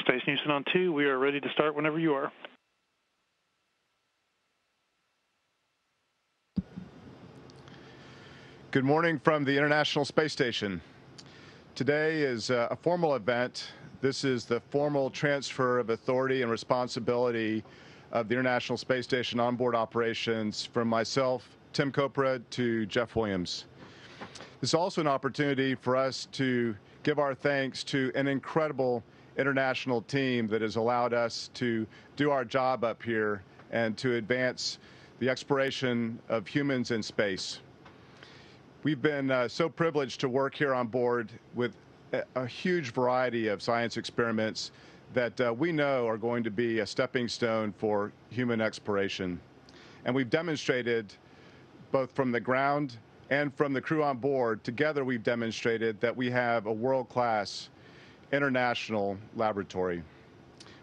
Space Houston on 2. We are ready to start whenever you are. Good morning from the International Space Station. Today is a formal event. This is the formal transfer of authority and responsibility of the International Space Station onboard operations from myself, Tim Coprud, to Jeff Williams. This is also an opportunity for us to give our thanks to an incredible international team that has allowed us to do our job up here and to advance the exploration of humans in space. We've been so privileged to work here on board with a huge variety of science experiments that we know are going to be a stepping stone for human exploration. And we've demonstrated, both from the ground and from the crew on board, together we've demonstrated that we have a world-class international laboratory.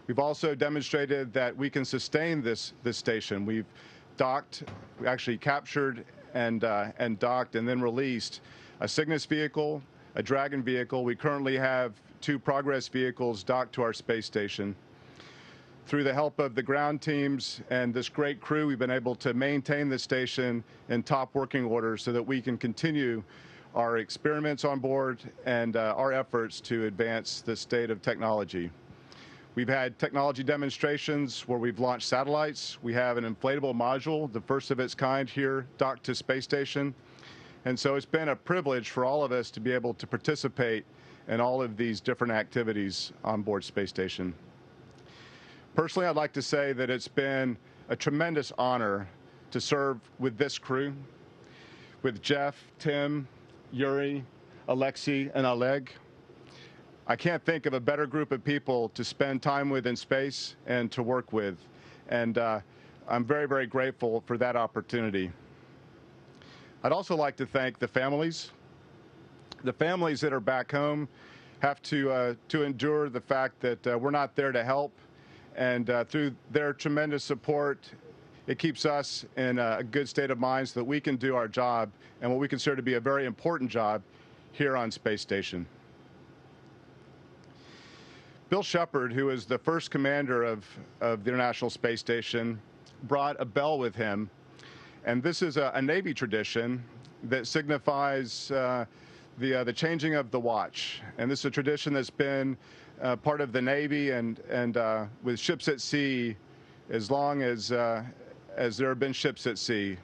We've also demonstrated that we can sustain this station. We've docked, we actually captured and docked and then released a Cygnus vehicle, a Dragon vehicle. We currently have 2 Progress vehicles docked to our space station. Through the help of the ground teams and this great crew, we've been able to maintain the station in top working order so that we can continue our experiments on board and our efforts to advance the state of technology. We've had technology demonstrations where we've launched satellites. We have an inflatable module, the first of its kind here, docked to space station. And so it's been a privilege for all of us to be able to participate in all of these different activities on board space station. Personally, I'd like to say that it's been a tremendous honor to serve with this crew, with Jeff, Tim, Yuri, Alexei, and Oleg. I can't think of a better group of people to spend time with in space and to work with. And I'm very, very grateful for that opportunity. I'd also like to thank the families. The families that are back home have to endure the fact that we're not there to help. And through their tremendous support, it keeps us in a good state of mind so that we can do our job and what we consider to be a very important job here on Space Station. Bill Shepard, who is the first commander of the International Space Station, brought a bell with him. And this is a Navy tradition that signifies the changing of the watch. And this is a tradition that's been part of the Navy and with ships at sea as long as there have been ships at sea.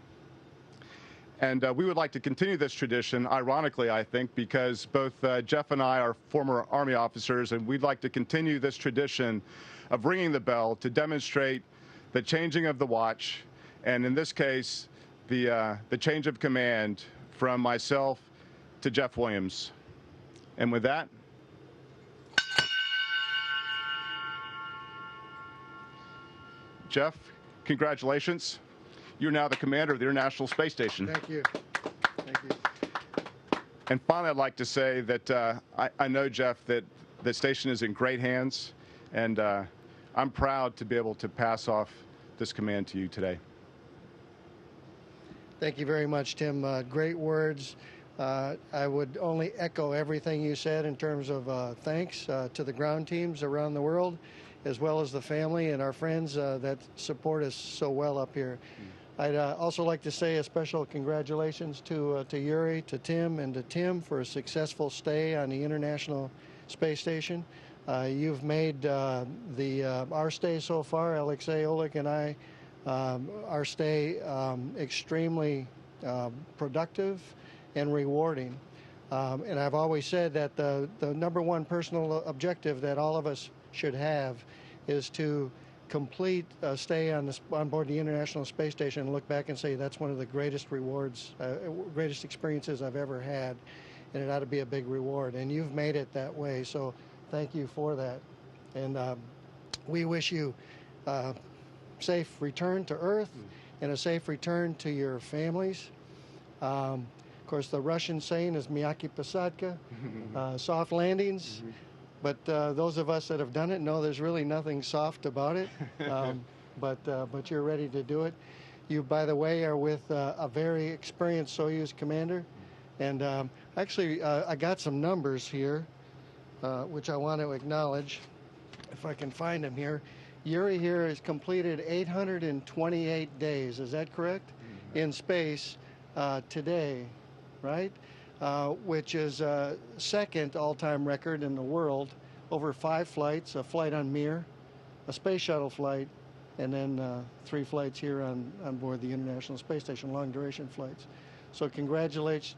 And we would like to continue this tradition, ironically, I think, because both Jeff and I are former Army officers, and we'd like to continue this tradition of ringing the bell to demonstrate the changing of the watch, and in this case, the change of command from myself to Jeff Williams. And with that, Jeff, congratulations. You're now the commander of the International Space Station. Thank you. Thank you. And finally, I'd like to say that I know, Jeff, that the station is in great hands, and I'm proud to be able to pass off this command to you today. Thank you very much, Tim. Great words. I would only echo everything you said in terms of thanks to the ground teams around the world, as well as the family and our friends that support us so well up here. I'd also like to say a special congratulations to Yuri, to Tim, and to Tim for a successful stay on the International Space Station. You've made our stay so far, Alexei, Oleg, and I, our stay extremely productive and rewarding. And I've always said that the #1 personal objective that all of us should have is to complete stay on board the International Space Station and look back and say that's one of the greatest rewards, greatest experiences I've ever had, and it ought to be a big reward. And you've made it that way, so thank you for that. And we wish you safe return to Earth and a safe return to your families. Of course, the Russian saying is "Miyaki Posadka," soft landings. But those of us that have done it know there's really nothing soft about it. But you're ready to do it. You, by the way, are with a very experienced Soyuz commander. And actually, I got some numbers here, which I want to acknowledge. if I can find him here. Yuri here has completed 828 days. Is that correct? In space today, right? Which is second all-time record in the world. Over 5 flights, a flight on Mir, a space shuttle flight, and then 3 flights here on board the International Space Station, long-duration flights. So I congratulate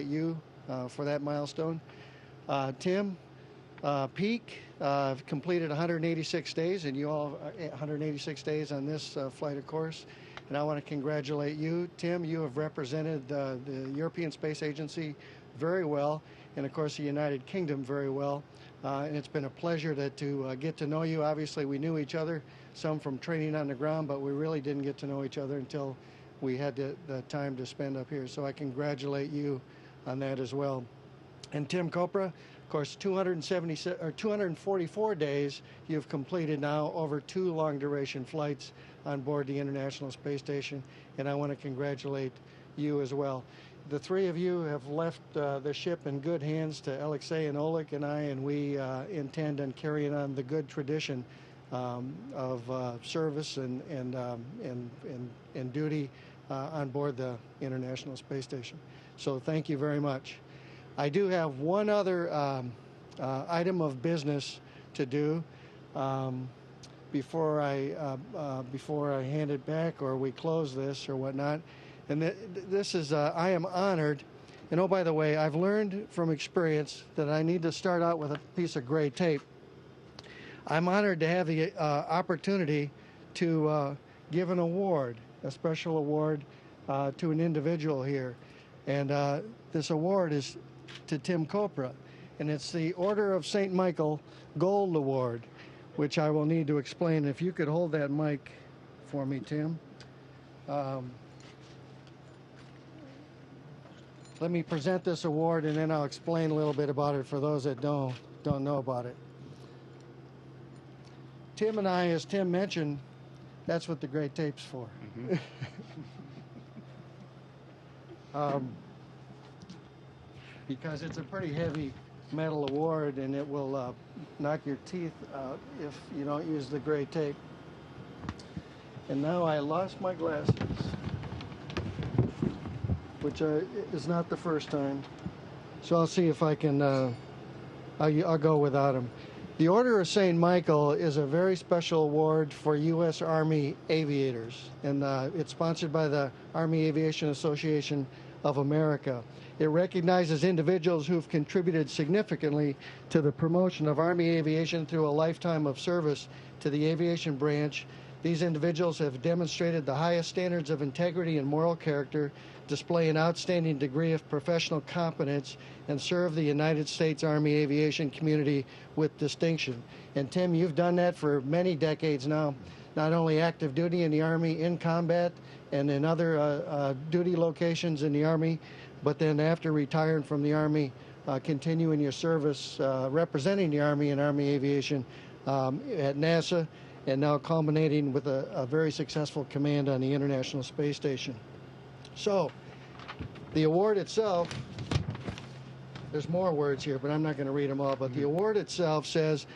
you for that milestone. Tim Peak completed 186 days, and you all 186 days on this flight, of course. And I want to congratulate you, Tim. You have represented the European Space Agency very well, and of course the United Kingdom very well. And it's been a pleasure to get to know you. Obviously, we knew each other, some from training on the ground, but we really didn't get to know each other until we had the time to spend up here. So I congratulate you on that as well. And Tim Kopra, of course, 244 days you've completed now, over 2 long-duration flights on board the International Space Station, and I want to congratulate you as well. The 3 of you have left the ship in good hands to Alexei and Oleg and I, and we intend on carrying on the good tradition of service and duty on board the International Space Station. So thank you very much. I do have one other item of business to do before I hand it back or we close this or whatnot. And this is, I am honored. And oh, by the way, I've learned from experience that I need to start out with a piece of gray tape. I'm honored to have the opportunity to give an award, a special award to an individual here. And this award is to Tim Kopra. And it's the Order of St. Michael Gold Award, which I will need to explain. If you could hold that mic for me, Tim. Let me present this award, and then I'll explain a little bit about it for those that don't know about it. Tim and I, as Tim mentioned, that's what the gray tape's for. Mm-hmm. Because it's a pretty heavy metal award, and it will knock your teeth out if you don't use the gray tape. And now I lost my glasses, which is not the first time. So I'll see if I can, I'll go without them. The Order of St. Michael is a very special award for U.S. Army aviators, and it's sponsored by the Army Aviation Association of America. It recognizes individuals who've contributed significantly to the promotion of Army aviation through a lifetime of service to the aviation branch. These individuals have demonstrated the highest standards of integrity and moral character, display an outstanding degree of professional competence, and serve the United States Army aviation community with distinction. And Tim, you've done that for many decades now, not only active duty in the Army, in combat, and in other duty locations in the Army, but then after retiring from the Army, continuing your service representing the Army and Army aviation at NASA, and now culminating with a very successful command on the International Space Station. So, the award itself, there's more words here, but I'm not going to read them all, but the award itself says,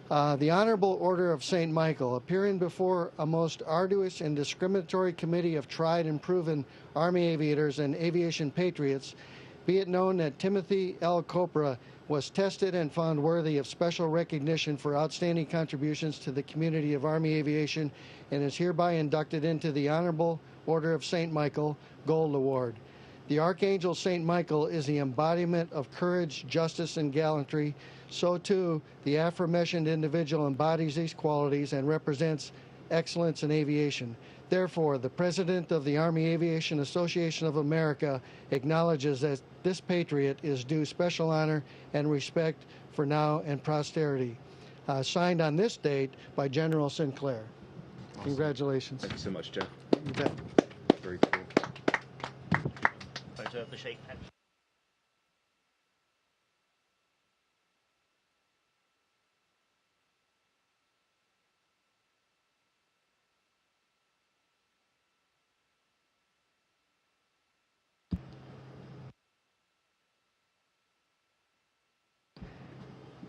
the Honorable Order of St. Michael, appearing before a most arduous and discriminatory committee of tried and proven Army aviators and aviation patriots, be it known that Timothy L. Kopra was tested and found worthy of special recognition for outstanding contributions to the community of Army aviation and is hereby inducted into the Honorable Order of St. Michael Gold Award. The Archangel St. Michael is the embodiment of courage, justice, and gallantry. So too, the aforementioned individual embodies these qualities and represents excellence in aviation. Therefore, the President of the Army Aviation Association of America acknowledges that this patriot is due special honor and respect for now and posterity. Signed on this date by General Sinclair. Awesome. Congratulations. Thank you so much, Jeff. You bet. Very cool. Photo of the shake hand.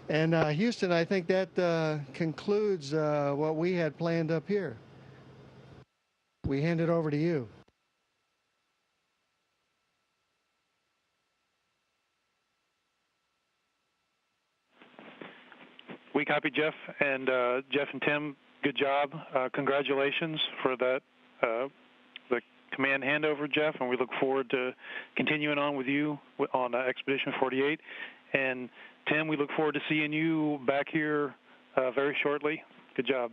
And Houston, I think that concludes what we had planned up here. We hand it over to you. We copy, Jeff. And Jeff and Tim, good job. Congratulations for that, the command handover, Jeff, and we look forward to continuing on with you on Expedition 48. And Tim, we look forward to seeing you back here very shortly. Good job.